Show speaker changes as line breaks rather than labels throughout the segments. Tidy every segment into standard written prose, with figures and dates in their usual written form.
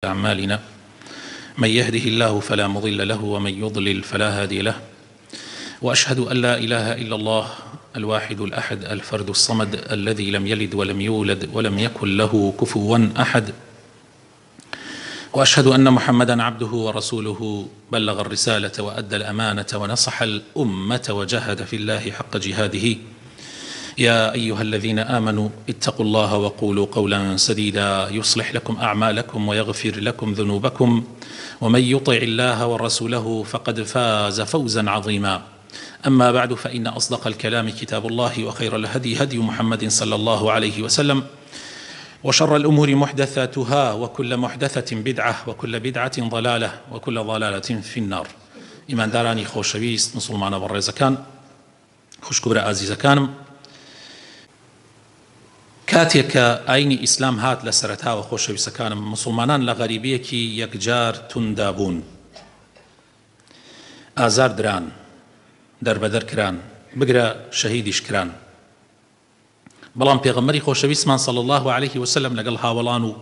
أعمالنا من يهده الله فلا مضل له ومن يضلل فلا هادي له، وأشهد أن لا إله إلا الله الواحد الأحد الفرد الصمد الذي لم يلد ولم يولد ولم يكن له كفوا أحد، وأشهد أن محمدا عبده ورسوله بلغ الرسالة وأدى الأمانة ونصح الأمة وجاهد في الله حق جهاده. يا أيها الذين آمنوا اتقوا الله وقولوا قولا سديدا يصلح لكم أعمالكم ويغفر لكم ذنوبكم، ومن يطع الله ورسوله فقد فاز فوزا عظيما. أما بعد، فإن أصدق الكلام كتاب الله، وخير الهدي هدي محمد صلى الله عليه وسلم، وشر الأمور محدثاتها، وكل محدثة بدعة، وكل بدعة ضلالة، وكل ضلالة في النار. إيمان داراني خوشويست مسلمان والرزكان خوشكبر عزيزكانم، کاتێک کە ئاینی ئیسلام هات لە سەرەتاوە خۆشەویستەکانم، مسلمانان لە غەریبیەکی یەکجار توندا بوون، ئازار دران، دەربەدەر کران، بگرە شەهیدیش کران. بەڵام پێغەمبەری خۆشەویستمان صلی الله عليه وسلم لەگەڵ هاوڵان و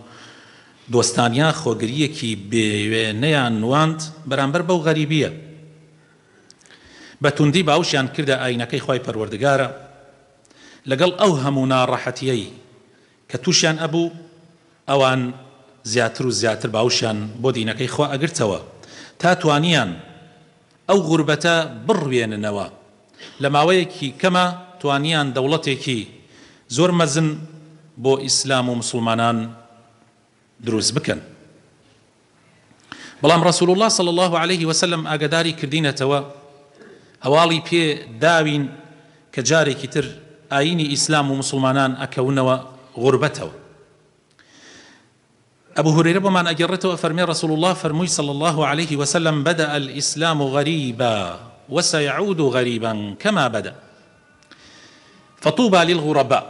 دۆستانیان خۆگریەکی بێوێنەیان نواند بەرامبەر بەو غەریبیە. بە توندی باوشیان کردە ئاینەکەی خوای پەروەردگارە، لەگەڵ ئەو هەموو ناڕەحەتیەی کە تووشیان ئەبوو، ئەوان زیاتر و زیاتر باوشیان بۆ دینەکەی خوا ئەگرتەوە تا توانیان ئەو غوربەتە بڕوێننەوە. لە ماوەیەکی کەمە توانیان دەوڵەتێکی زۆر مەزن بۆ ئیسلام و مسلمانان دروست بکەن. بەڵام ڕەسوول الله صلی الله عليه وسلم ئاگاداری کردینەتەوە، هەواڵی پێ داوین کە جارێکی تر ئاینی ئیسلام و مسلمانان ئەکەونەوە غوربەتەوە. ئەبو هورەیرە بۆمان ئەگەڕێتەوە، فەرمێ ڕەسوول الله فەرمووی صلی الله عليه وسلم: بدأ الإسلام غريبا وسيعود غريبا كما بدأ فطوبى للغرباء.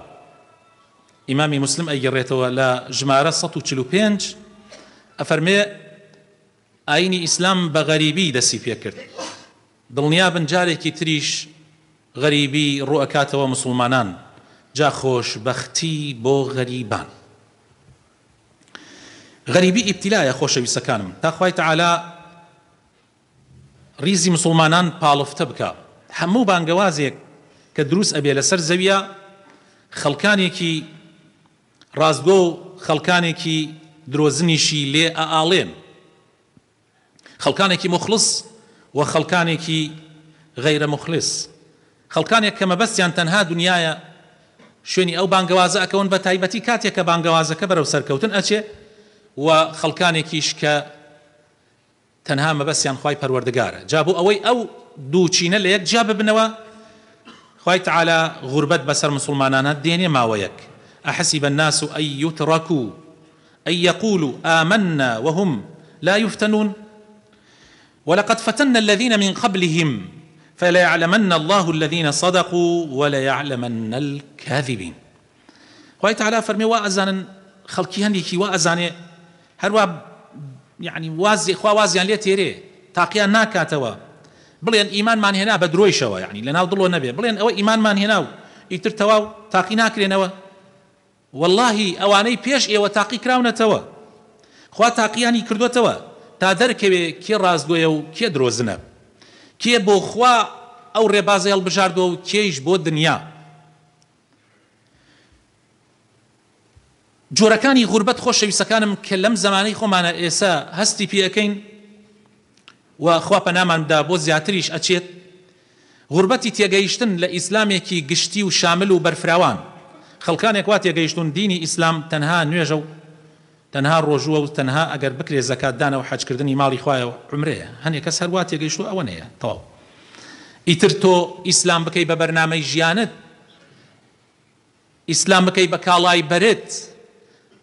ئیمامی مسلم ئەگەڕێتەوە لە ژمارە 145 ئەفەرمێ ئاینی ئیسلام بە غەریبی دەستی پێ کرد، دڵنیابن جارێکی تریش غەریبی ڕوئەکاتەوە مسلمانان، جا خۆشبەختی بۆ غەریبان. غەریبی ئیبتیلایە خۆشەویستەکانم، تا خوای تەعالا ریزی مسلمانان پاڵفتە بکە. هەموو بانگەوازێک کە دروست ئەبێ لەسەر زەویە، خەڵکانێکی ڕاستگۆ و خەڵکانێکی درۆزنیشی لێ ئاڵێن، خەڵکانێکی مخلص و خەڵکانێکی غەیرە مخلص، خەڵکانێک کە مەبەستیان تەنها دنیاە، شوێنی ئەو بانگەوازە ئەکەون، بە تایبەتی کاتێک کە بانگەوازەکە بەرەو سەرکەوتن ئەچێ، و خەڵکانێکیش کە تەنها مەبەستیان خوای پەروەردگارە. جا بۆ ئەوەی ئەو دووچینە لە یەک جا ببنەوە، خوای تەعالا غوربەت بەسەر مسلمانانە دێنێ ماوەیەک. ئەحەسیبە الناس ئەن یوتڕەکوا ئەن یەقولوا آمنا وهم لا يفتنون ولقد فتنا الذين من قبلهم فليعلمن الله الذين صدقوا وليعلمن الكاذبين. خوای تەعالا فەرمێ وا ئەزانن خەڵکی هەندێکی وا ئەزانێ هەروە یعنی خوا وازیان لێ تێرێ، تاقییان ناکاتەوە، بڵێن ئیمانمان هێنا بە درۆیشەوە، یعنی لەناو دڵۆ نەبێ، بڵێن ئەوە ئیمانمان هێنا و ئیتر تەواو تاقی ناکرێنەوە. واللهی ئەوانەی پێش ئێوە تاقی کراونەتەوە، خوا تاقییانی کردوتەوە تا دەرکەوێ کێ ڕاستگۆیە و کێ درۆزنە، کێ بۆ خوا ئەو ڕێبازە هەڵبژاردووە و کێیش بۆ دنیا. جۆرەکانی غوربەت خۆشەویستەکانم کە لەم زمانەی خۆمانە ئێستا هەستی پێەکەین و خوا پەنامان بدا بۆ زیاتریش ئەچێت، غوربەتی تێگەیشتن لە ئیسلامێکی گشتی و شامل و بەرفراوان. خەڵکانێک وا تێگەیشتون دینی ئیسلام تەنها نوێژە و تەنها ڕۆژووە و تەنها ئەگەر بکرێ زەکاتدانە و حەجکردنی ماڵی خوایە و عومرەیە. هەندێک کەس هەروە تێگەیشتووە ئەوە نەیە تەواو. ئیتر تۆ ئیسلام بکەی بە بەرنامەی ژیانت، ئیسلام بکەی بە کاڵای بەرت،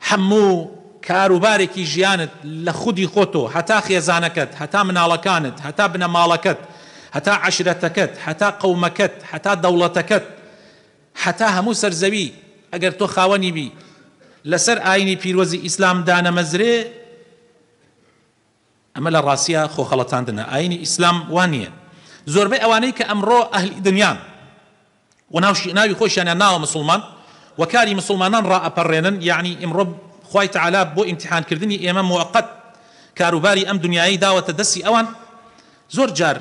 هەموو کاروبارێکی ژیانت لە خودی خۆتۆ، هەتا خێزانەکەت، هەتا مناڵەکانت، هەتا بنەماڵەکەت، هەتا عەشرەتەکەت، هەتا قەومەکەت، هەتا دەوڵەتەکەت، هەتا هەموو سەرزەوی ئەگەر تۆ خاوەنی بی لەسەر ئاینی پیرۆزی ئیسلام دانەمەزرێ، ئەمە لە ڕاستیە خۆخەڵەتاندنە. ئاینی ئیسلام وان نییە. زۆربەی ئەوانەی کە ئەمڕۆ ئەهلی دنیان و ناوی خۆشیانیان ناوە مسلمان و کاری مسلمانان ڕائەپەڕێنن، یعنی ئەمڕۆ خوای تعالی بۆ ئیمتیحانکردنی ئێمە موقت کاروباری ئەم دنیایی داوەتە دەستی ئەوان. زۆر جار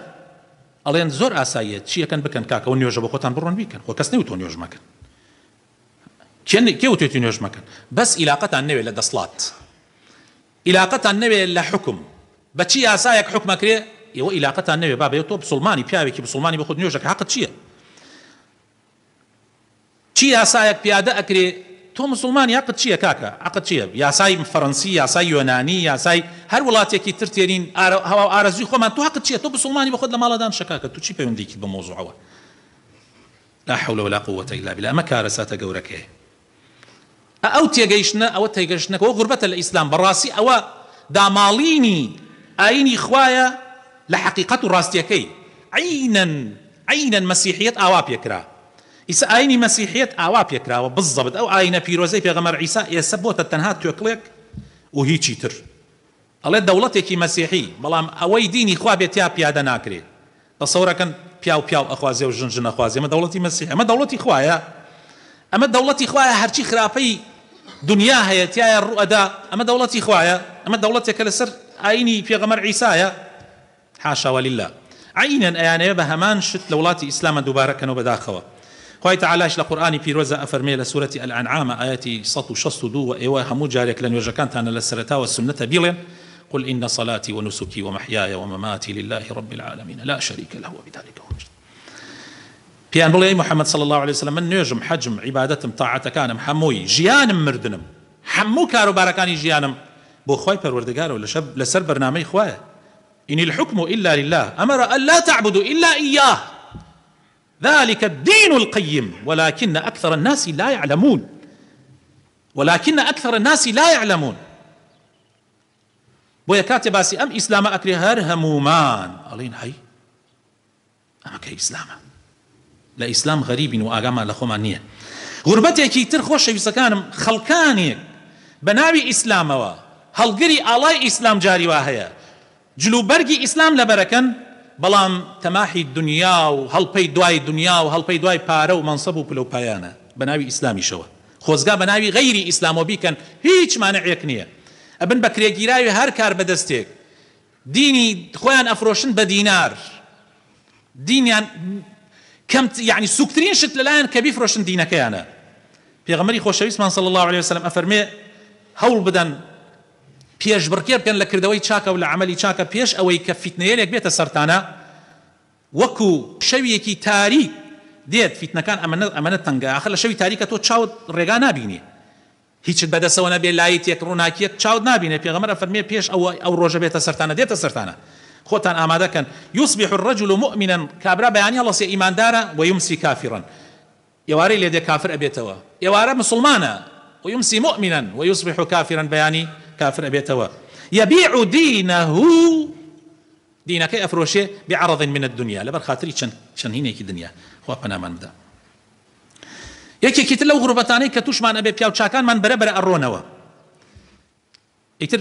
ئەڵێن زۆر ئاساییە چیەکەن بکەن کاکەەوە نوێژە بە خۆتان بڕۆن بیکەن، خۆ کەس نەوتۆ نوێژ مەکەن، کێوتێتی نوێژ مەکەن، بەس ئیلاقەتان نەوێت لە دەسڵات، ئیلاقەتان نەوێت لە حکم، بەچی یاسایەک حکمەکرێ ئێوە ئیلاقەتان نەوێت بابێت تۆ بسڵمانی پیاوێکی بسڵمانی بە خۆت نوێژەکە حەقت چییە؟ چی یاسایەک پیادە ئەکرێ تۆ مسلمانی حەقت چییە کاکە؟ حەقت چییە؟ یاسای فەڕەنسی، یاسای یۆنانی، یاسای هەر وڵاتێکی تر تێرین هەوا ئارەزوی خۆمان، تۆ حەقت چییە؟ تۆ بسڵمانی بە خۆت لە ماڵەدان شەکاکە، تو چی پەیوەندیکی بە مۆزوعەوە؟ لا حول ولا قوة إلا بالله. ئەمە کارەساتە گەورەکەیە. ئەو تێگەیشتنە ئەوە تێگەشتنەکەەوە غوربەتە لە ئیسلام، بەڕاستی ئەوە داماڵینی ئاینی خوایە لە حەقیقەت و ڕاستیەکەی. عینەن مەسیحیەت ئاوا پێکرا، ئیسا ئاینی مەسیحیەت ئاوا پێکراوە بزەبت. ئەو ئاینە پیرۆزەی پێغەمبەر عیسا ئێستا بۆتە تەنها توێکڵێک و هیچی تر. ئەڵێ دەوڵەتێکی مەسیحی، بەڵام ئەوەی دینی خوا بێت یا پیادە ناکرێت. تەسەوڕەکەن پیاو ئەخوازێ و ژن ئەخوازێ. ئەمە دەوڵەتی مەسیح، ئەمە دەوڵەتی خوایە، ئەمە دەوڵەتی خوایە. هەرچی خراپەی دنیا هەیە تایە ڕوئەدا، ئەمە دەوڵەتی خوایە، ئەمە دەوڵەتێکە لەسەر ئاینی پێغەمبەر عیسایە. حاشا ولله. عینەن ئەیانەیە بە هەمان شت لە وڵاتی ئیسلامە دووبارەکەنەوە بەداخەوە. خوای تعالیش لە قورئانی پیرۆزە ئەفەرمێ لە سورەتی الأنعام ئاەتی 162 و ئێوە هەموو جارێک لە نوێژەکانتانە لە سەرەتاوە سنەتە بیڵێن قل إن صلاتي ونسكي ومحياي ومماتي لله رب العالمين لا شريك له وبذلك أمرت. پیان بڵێ محەممەد صلى الله عليه وسلم من نوێژم حەجم عیبادەتم تاعەتەکانم هەمووی ژیانم مردنم هەموو کاروبارەکانی ژیانم بۆ خوای پەروەردگارەوە لەسەر بەرنامەی خوایە. إن الحكم إلا لله أمر أن لا تعبدوا إلا إياه ذلك الدين القيم ولكن أكثر الناس لا يعلمون بۆیە کاتێ باسی ئەم ئیسلامە ئەکرێ هەر هەمومان ئەڵێن هەی ئەمە کە ئیسلامە، لە ئیسلام غەریبین و ئاگامان لە خۆمان نییە. غوربەتێکی تر خۆشەویستەکانم خەڵکانێک بە ناوی ئیسلامەوە هەڵگری ئاڵای ئیسلام جاری وا هەیە، جلوبەرگی ئیسلام لەبەرەکەن، بەڵام تەماحی دنیا و هەڵپەی دوای دنیا و هەڵپەی دوای پارە و مەنسەب و پلەپایانە بە ناوی ئیسلامیشەوە، خۆزگا بە ناوی غەیری ئیسلامەوە بیکەن، هیچ مانعێک نییە. ئەبن بە کرێگیراوی هەر کار بەدەستێک، دینی خۆیان ئەفرۆشن بە دینار، دینیان کەم یعنی سوکترین شت لەلایەن کە بیفرۆشن دینەکەیانە. پێغەمبەری خۆشەویستمان صلی الله عليه وسلم ئەفەرمێ هەوڵ بدەن پێش بڕکێ بکەن لە کردەوەی چاکە و لە عملی چاکە پێش ئەوەی کە فیتنەیەک بێتە سەرتانە، وەکو شەویەکی تاریک دێت فیتنەکان ئەمەنە تەنگە، ئاخر لە شەوی تاریکە تۆ چاوت ڕێگا نابینی، هیچت بەدەسەوە نەبێ لایەتێک ڕووناکیەک چاوت نابینێ. پێغەمبەر ئەفەرمێ پێش ئەو ڕۆژە بێتە سەرتانە دێتە سەرتانە، خۆتان ئامادەکەن. يصبح الرجل مؤمنا کابرا بەیانی هەڵەسێ ئیماندارە ويمسي كافرا، ئێوارەی لێدێ کافر ئەبێتەوە، ئێوارە مسلمانە ويمسي مؤمنا ويصبح كافرا بەیانی کافر ئەبێتەوە. يبيع دينه دینەکەی ئەفرۆشێ بعرض من الدنيا لەبەر خاتری چەند هینێکی دنیا. خوا پەنامان بدە. یەکێکی تر لەو غوربەتانەی کە تووشمان ئەبێ پیاو چاکانمان بەرەبەرە ئەڕۆنەوە. ئیتر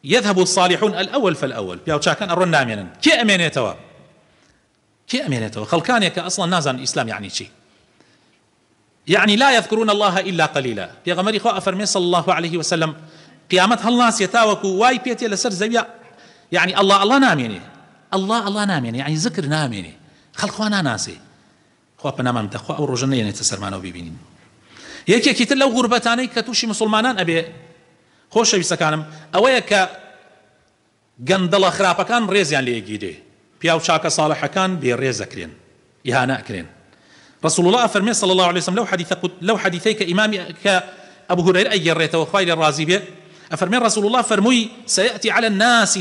يذهب الصالحون الأول فالأول، پیاو چاکان ئەڕۆن نامێنن. کێ ئەمێنێتەوە؟ خەڵکانێک کە ئەسڵا نازانن ئیسلام یعنی چی، يعني لا يذكرون الله إلا قليلا. پێغەمبەری خوا ئەفەرمێ صلى الله عليه وسلم قیامەت هەڵناسێ تاوەکو وای پێتێ لەسەر زەویە، يعني الله نامێنێ، الله نامێنێ، يعني ذکر نامێنێ، خەڵخوا ناناسێ. خوا پەنامان بدە، خوا ئەو ڕۆژە نەیەنێتە سەرمانەوە ببینین. یەکێکی تر لەو غوربەتانەی کە تووشی مسلمانان ئەبێ خۆشەویستەکانم ئەوەیە کە گەندەڵە خراپەکان ڕێزیان لێگیرێ، پیاو چاکە ساڵحەکان بێڕێز ئەکرێن، ئیهانە ئەکرێن. رسول الله أفرمي صلى الله عليه وسلم لو حديثي كإمام كأبو هريرة أجريته وخير الرازي به أفرمي رسول الله فرمي سيأتي على الناس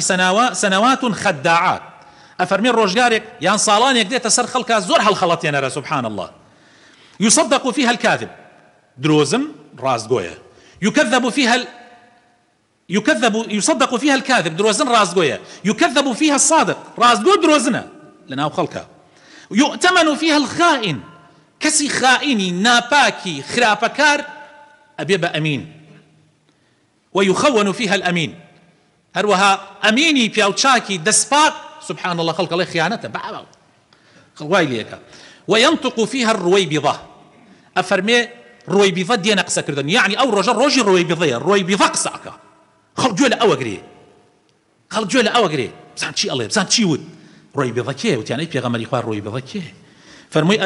سنوات خداعات. أفرمي الرجارك يان صالان يقدر تسر خلق زورها الخلط ينرى سبحان الله، يصدق فيها الكاذب دروزن راس قوية، يصدق فيها الكاذب دروزن راس قوية، يكذب فيها الصادق راس قو دروزنا لنا خلقها، يؤتمن فيها الخائن كسي خائني ناپاكي خراپكار أبيب أمين، ويخون فيها الأمين هروها أميني بيوتشاكي دسباك سبحان الله خلق الله خيانته وينطق فيها الرويبضة. أفرمي ڕۆی بیڤە دێنە قسەکردن، یعنی ئەو ڕۆژە ڕۆژی ڕۆی بیڤەیە، ڕۆی بیڤە قسەکە، خەڵک گوێ لە ئەوە گرێ، خەڵک گوێ لە ئەوە گرێ، بزان چی ئەڵێ، بزان چی وت، ڕۆی بیڤە کێ وتیان ئەی پێغەمبەری خوا ڕۆی بیڤە کێ؟ فەرمووی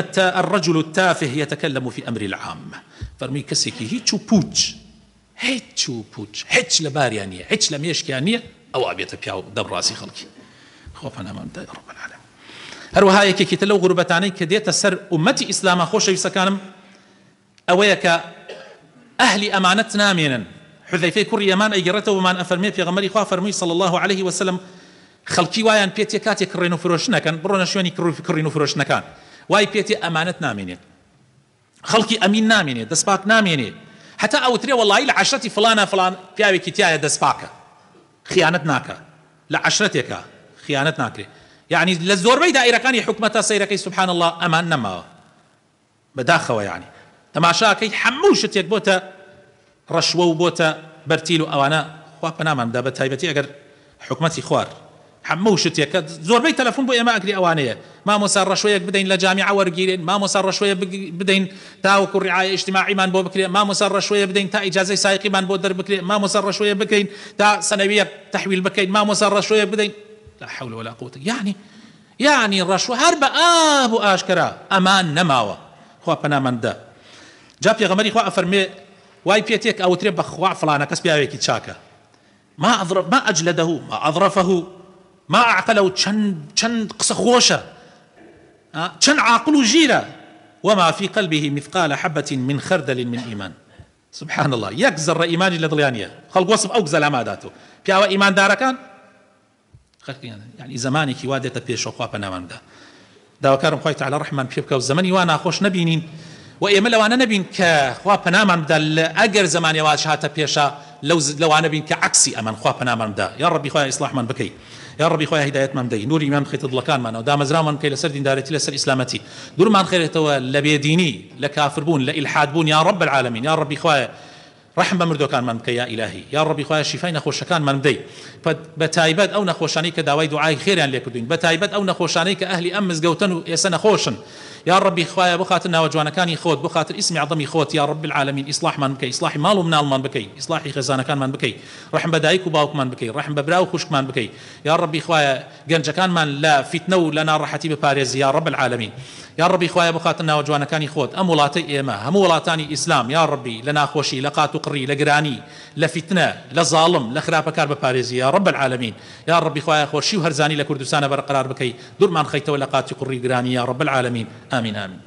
الرجل التافه يتكلم في أمر العام، فەرمووی کەسێکی هیچ و پوچ، هیچ و پوچ، هیچ لە باریان نییە، هیچ لە مێشکیان نییە، ئەو ئابێتە پیا و دەبڕاستی خەڵکی. خۆ پەنامەمدا رب العالمین. هەروەها یەکێکیتە لەو غوربەتانەی کە دێتە سەر ئومەتی ئیسلامە خۆشەویستەکانم ئەوەیە کە ئەهلی ئەمانەت نامێنن. حوذەیفەی کوڕی یەمان ئەیگەڕێتەوە ومان ئەفەرمێ پێغەمبەری خوا فەرمووی صلی الله عليه وسلم خەڵکی وایان پێێتێ کاتێک کڕێن و فرۆش نەکەن بڕۆنە شوێنی کڕین و فرۆشتنەکان، وای پێێتێ ئەمانەت نامێنێت، خەڵکی ئەمین نامێنێت، دەستپاک نامێنێت، هەتا ئەوترێ وەڵی لە عەشرەتی فڵانە فڵان پیاوێکی تایە دەستپاکە، خیانەت ناکە، لە عەشرەتێکە خیانەت ناکرێ. یعنی لە زۆربەی دائیرەکانی حکومەتە سەیرەکەی سبحان الله ئەمان نەماوە بەداخەوە، یعنی تەماشاکەی هەموو شتێک بۆتە ڕەشوە و بۆتە بەرتیل و ئەوانە خوا پەناماندا بە تایبەتی ئەگەر حکومەتی خوار هەموو شتێک زۆربەی تەلەفۆن بۆ ئێمە ئەگری ئەوانەیە، مامۆستا ڕەشوەیەک بدەین لە جامیعە وەرگیرێن، مامۆستا ڕەشوەیە بدەین تاوەکو ڕیعایە ئیجتیماعیمان بۆ بکرێ، مامۆستا ڕەشوەیە بدەین تا ئیجازەی سایقیمان بۆ دەربکرێ، مامۆستا ڕەشوەیە بکەین تا سەنەویەک تەحویل بکەین، مامۆستا ڕەشوەیە بدەین، لا حول ولا قوة. يعني ڕەشوە هەر بە ئاب و ئاشکرا ئەمان نەماوە، خوا پەناماندا. جا پێغەمبەری خوا ئەفەرمێ وای پێتێک ئەوترێ بەخوا فڵانە کەس پیاوێکی چاکە، ما أجلده ما أظرفه ما أعقله، چەند قسە خۆشە، چەند عاقل و ژیرە، وما في قلبه مثقال حبة من خردل من إيمان. سبحان الله، یەک زەڕە ئیمانی لە دڵیانە، خەڵک وەسف ئەو گزەلا ماداتەوە پیاوە ئیماندارەکان يعني زمانێکی وا دێتە پێشەوە خوا پەناماندا. داواکارم خوای تعالی ڕەحمان پێ بکە و زەمەنی وا ناخۆش نەبینین و ئێمە لەوانە نەبین کە خوا پەنامان بدە ئەگەر زمانی واش هاتە پێشە لەوانە بین کە عەکسی ئەمان خوا پەنامان بدە. یا ڕەبی خوای ئیسلاحمان بکەی، یا ڕەبی خوای هیدایەتمان بدەی، نوری ایمان بخەیتە دڵەکانمانەوە، دامەزرامان بکەی لەسەر دیندارەتی لەسەر ئیسلامەتی، دوورمان خێرێتەوە لە بێدینی، لە کافربوون، لە ئیلحادبوون، یا ڕەب العالەمین. یا ڕەبی خوای رحم بمردوكان بکە یا ئیلاهی، یا ڕەبی خوای شیفای نەخۆشەکانمان بدەی، بە تایبەت ئەو نەخۆشانەی کە داوای دوعای خێریان لێ کردوین، بە تایبەت ئەو نەخۆشانەی کە ئەهلی ئەم مزگەوتن و ئێستا نەخۆشن. یا ڕەبی خوایە بۆ خاتر ناوەجوانەکانی خۆت، بۆ خاتر ئیسمی عەظەمی خۆت، یا ڕەب العالەمین ئیسلاحمان بکەی، ئیسلاحی ماڵ و مناڵمان بکەی، ئیسلاحی خێزانەکانمان بکەی، ڕەحم بە دایک و باوکمان بکەی، ڕەحم بە برا و خوشکمان بکەی. یا ڕەبی خوایە گەنجەکانمان لە فیتنە و لە ناڕەحەتی بپارێزی، یا ڕەب العالەمین. یا ڕەبی خوایە بۆ خاتر ناوەجوانەکانی خۆت، ئەم وڵاتەی ئێمە هەموو وڵاتانی ئیسلام، یا ڕەبی لە ناخۆشی، لە قات و قڕی، لە گرانی، لە فیتنە، لە زاڵم، لە خراپەکار بپارێزی، یا ڕەب العالەمین. یا ڕەبی خوایە خۆشی و هەرزانی لە کوردستانە بەرقەرار بکەی، دوورمان خەیتەوە لە قاتی قڕی گرانی، یا ڕەب العالەمین. ئامین ئامین.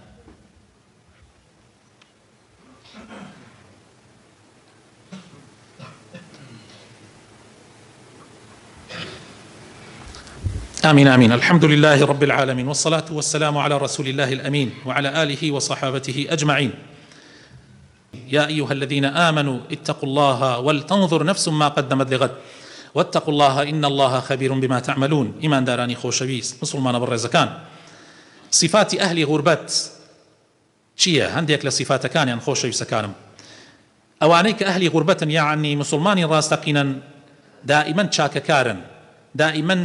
آمين آمين. الحمد لله رب العالمين، والصلاة والسلام على رسول الله الأمين وعلى آله وصحابته أجمعين. يا أيها الذين آمنوا اتقوا الله ولتنظر نفس ما قدمت لغد واتقوا الله إن الله خبير بما تعملون. إيمان داراني خوشويس مسلمان بالرزكان. صفات أهل غربت چییە؟ هەندێک لە صفاتەکانیان خۆشەویستەکانم ئەوانەی کە ئەهلی غوربەتن، یعنی مسلمانی ڕاستەقینەن، دائیمەن چاکەکارن، دائیمەن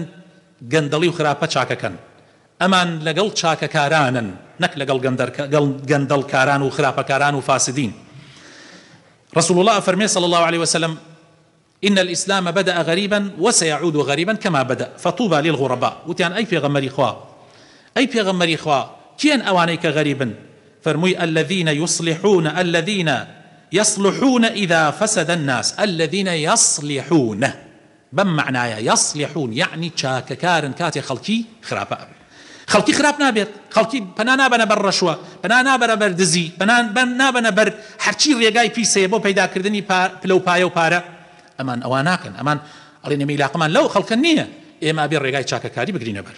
گەندەڵی و خراپە چاکەکەن، ئەمان لەگەڵ چاکەکارانن، نەک لەگەڵ گەندەڵکاران و خراپەکاران و فاسدین. رسول الله فرمي صلى الله عليه وسلم إن الإسلام بدأ غريبا وسيعود غريبا كما بدأ فطوبى للغرباء. وتيان أي بيغمري خوا، أي بيغمري خوا كيان أوانيك غريبا؟ فرمي الذين يصلحون إذا فسد الناس، الذين يصلحون بم معناها يصلحون، يعني چاکەکارن کاتێ خەڵکی خراپە، خەڵکی خراپ نابێت، خەڵکی پەنا نابەنە بەر ڕەشوە، پەنا نابەنە بەر دزی، پەنا نابەنە بەر هەرچی ڕێگای پیسەیە بۆ پەیداکردنی پلە و پایە و پارە. ئەمان ئەوان ناکەن، ئەمان ئەڵێن ئێمە عیلاقەمان لەو خەڵکە نییە، ئێمە ئەبێ ڕێگای چاکەکاری بگرینە بەر،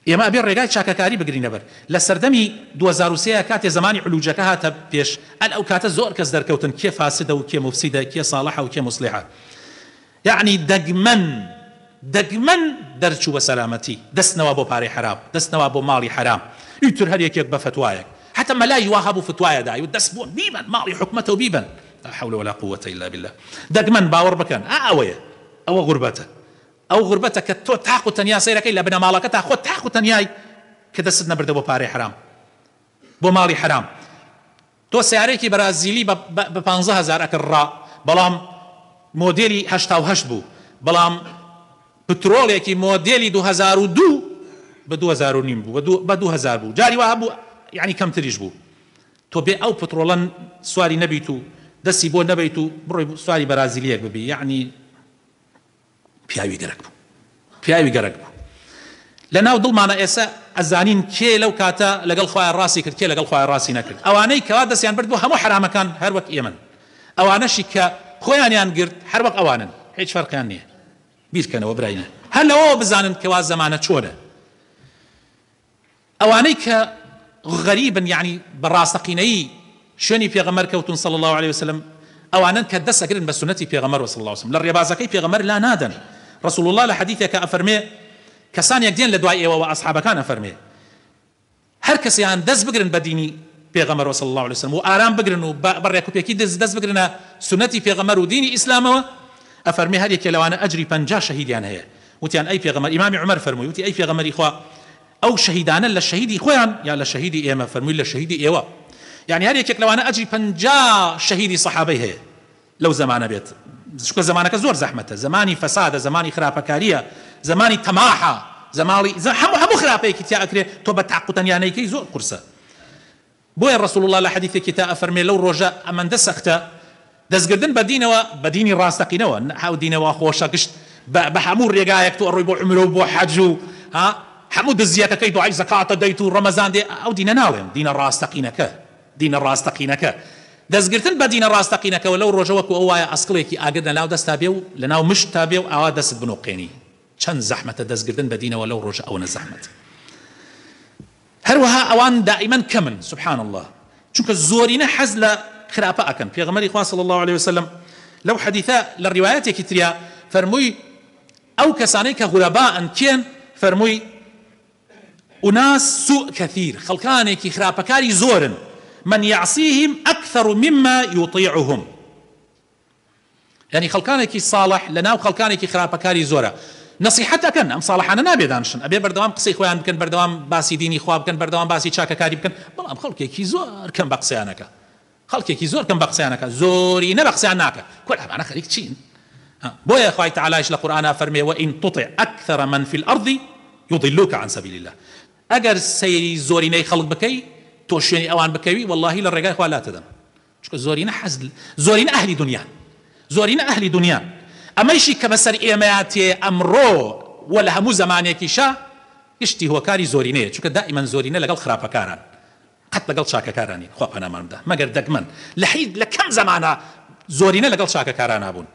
ئێمە ئەبێ ڕێگای چاکەکاری بگرینە بەر. لە سەردەمی 2003 کاتێ زمانی علوجەکە هاتە پێش، ئەو کاتە زۆر کەس دەرکەوتن کێ فاسدە و کێ مفسیدە، کێ صالحە و کێ مصلحە. يعني دەگمەن دەرچوو بە سەلامەتی، دەستنەوە بۆ پارەی حرام، دەستنەوە بۆ ماڵی حرام، ئیتر هەر یەکێک بە فتوایەک، حتى مەلای وا هەبوو فتوایە دای و دەست بۆ بیبن ماڵی حکومەتە و بیبن، لا حول ولا قوة إلا بالله. دەگمەن باوەڕ بکەن ئەوەیە، ئەوە غوربەتە، ئەو غوربەتە کە تۆ تاق و تەنیا سەیرەکەی لە بنەماڵەکە تا خۆت تاق و تەنیای کە دەست نەبردە بۆ پارەی حرام، بۆ ماڵی حرام. تۆ سیارێکی بەرازیلی بە 15,000 ئەکڕا بەڵام مۆدێلی 88 بوو بەڵام پترۆڵێکی مۆدێلی 2002 بە 2009 بوو بە 2000 بوو جاری وا بوو یعنی کەمتریش بوو تۆ بێ ئەو پترۆڵەن سواری نەبیت و دەستی بۆ نەبیت و بڕۆی سواری بەرازیلیەک ببی یعنی پیاوی گەرەک بوو پیاوی گەرەک بوو لە ناو دڵمانە ئێستا ئەزانین کێ لەو کاتە لەگەڵ خوای ڕاستی کرد کێ لەگەڵ خوای ڕاستی نەکرد ئەوانەی کەوا دەستیان برد بۆ هەموو حرامەکان هەر وەک ئێمن ئەوانەشی کە خۆیانیان گرت هەر وەک ئەوانن هیچ فەرقیان نییە بیرکەنەوە براینە هەر لەوە بزانن کەوا زەمانە چۆنە ئەوانەی کە غەریبن یعنی بەڕاستەقینەیی شوێنی پێغەمبەر کەوتون صلی الله عليه وسلم ئەوانن کە دەست ئەگرن بە سنەتی پێغەمبەر صلی الله عليه وسلم لە ڕێبازەکەی پێغەمبەر لا نادەن رسول الله لە حەدیثێکە ئەفەرمێ کەسانێک دێن لە دوای ئێوە و ئەصحابەکان ئەفەرمێ هەر کەسیان دەست بگرن بە دینی پێغەمبەر صلی الله عليه وسلم و ئارام بگرن و بەڕێکوپێکی دەست بگرنە سنەتی پێغەمبەر و دینی ئیسلامەوە ئەفەرمێ هەر یەکێ لەوانە ئەجری 50 شەهیدیان هەیە وتیان ئەی پێغەمبەر ئیمامی عومەر فەرمووی وتی ئەی پێغەمبەری خوا ئەو شەهیدانە لە شەهیدی خۆیان یا لە شەهیدی ئێمە فەرمووی لە شەهیدی ئێوە يعني هەر یەکێک لەوانە ئەجری 50 شەهیدی سەحابەی هەیە لەو زەمانە بێت چونکە زەمانەکە زۆر زەحمەتە زمانی فەسادە زمانی خراپەکاریە زمانی تەماحە زمانی هەموو خراپەیەکی تیا ئەکرێ تۆ بە تاقوتەنیانەیەکەی زۆر قورسە بۆیە رسول الله لە حەدیثێکی تا ئەفەرمێ لەو ڕۆژە ئەمەندە سەختە دەستگردن بە دینەوە بە دینی ڕاستەقینەوە هاو دینەوە خۆشە گشت بە هەموو ڕێگایەک تۆ ئەڕۆی بۆ عومرە و بۆ حەج و هەموو دزیەتەکەی دوعای زەکاتە دەیت و ڕەمەزان دێ ئەو دینە ناڵێن دینە ڕاستەقینەکە دینە ڕاستەقینەکە دەستگرتن بە دینە ڕاستەقینەکەەوە لەو ڕۆژە وەکو ئەو وایە ئەسکڵێکی ئاگر لە ناو دەستا بێ و لە ناو مشت تا بێ و ئاوا دەست بنۆقێنی چەند زەحمەتە دەستگرتن بە دینەوە لەو ڕۆژە ئەوەنە زەحمەت هەروەها ئەوان دائیمەن کەمن سبحان الله چونکە زۆرینە حەز لە خراپە ئەکەن پێغەمبەری خوا صلی الله عليه وسلم لەو حەدیثە لە ڕیوایەتێکی تریا فەرمووی ئەو کەسانەی کە غورەباءن کێن فەرمووی أناس سوء كثير خلقانێکی خراپەکاری زۆرن من يعصيهم أكثر مما يطيعهم يعني خلقانێکی صالح لەناو خەڵکانێکی خراپەکاری زۆرە نصيحتەکەن ئەم صالحانە نابێ دانشن ئەبێ بەردەوام قسەی خۆیان بکەن بەردەوام باسی دینی خوا بکەن بەردەوام باسی چاکەکاری بکەن بەڵام خەڵکێکی زۆر کەم بە قسەیانەکە خەڵکێکی زۆر کەم بە قسەیانەکە زۆرینە بە قسەیان ناکە کۆل ئەمانە خەریک چین بۆیە خوای تعالیش لە قورئانە فەرمێ وإن تطع أكثر من في الأرض يضلوك عن سبيل الله ئەگەر سەیری زۆرینەی خەڵک بکەی تۆ شوێنی ئەوان بکەوی واللهی لە ڕێگای خوا لا تدەن چونکە زۆرینە حەزل زۆرینە ئەهلی دنیان زۆرینە ئەهلی دنیان ئەمەیشی کە بەسەر ئێمەیە تێ ئەمڕۆ وە لە هەموو زەمانێکیشە گشتی هۆکاری زۆرینەیە چونکە دائیمەن زۆرینە لەگەڵ خراپەکاران قەت لەگەڵ چاکەکارانی خوا پەنامان بدە مەگەر دەگمەن لە کەم زەمانە زۆرینە لەگەڵ چاکەکاران نابوون